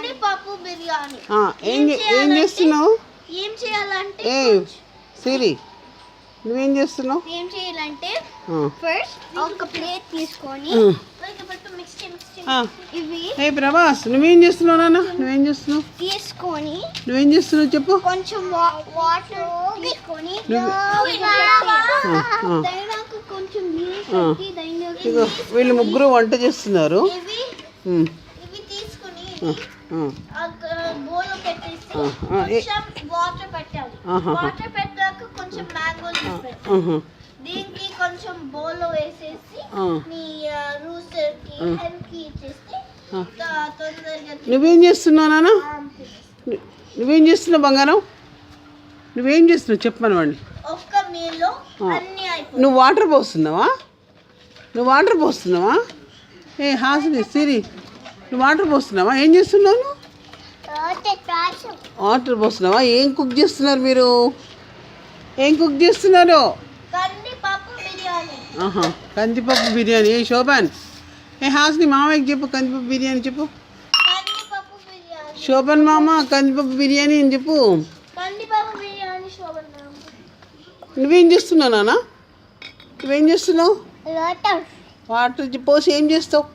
కందిపప్పు బిర్యానీ. ఏం చేస్తున్నావు? ఏం చేయాలంటే సిరి నువ్వేం చేస్తున్నావు? ఏం చేయాలంటే ఫస్ట్ ఒక ప్లేట్ తీసుకొని ఇవి ప్రభాస్ నువ్వేం చేస్తున్నావు నాన్న? నువ్వేం చేస్తున్నావు? తీసుకొని నువ్వేం చేస్తున్నావు చెప్పు. కొంచెం వాటర్ తీసుకొని కొంచెం వీళ్ళు ముగ్గురు వంట చేస్తున్నారు. ఇవి తీసుకొని బౌల్ పెట్టేసి కొంచెం వాటర్ పెట్టాలి. వాటర్ పెట్టాక కొంచెం మ్యాంగో దీనికి కొంచెం బౌల్ వేసేసి మీ రూస్టర్ కి హెల్ప్ కి ఇచ్చేస్తే తొందరగా. నువ్వేం చేస్తున్నావు నాన్న? నువ్వేం చేస్తున్నావు బంగారం? నువ్వేం చేస్తున్నావు చెప్పమని వాడిని. ఒక్క మీల్లో అన్ని అయిపోయి. నువ్వు వాటర్ పోస్తున్నావా? హాసిని సిరి నువ్వు వాటర్ పోస్తున్నావా? ఏం చేస్తున్నావు? వాటర్ పోస్తున్నావా? ఏం కుక్ చేస్తున్నారు మీరు? ఏం కుక్ చేస్తున్నారు? కందిపప్పు బిర్యానీ. శోభన్ హాసిని మామయ్యకి చెప్పు కందిపప్పు బిర్యానీ చెప్పు. శోభన్ మామ కందిపప్పు బిర్యానీ అని చెప్పు. నువ్వేం చేస్తున్నావు నాన్న? నువ్వేం చేస్తున్నావు? వాటర్ పోసి ఏం చేస్తావు?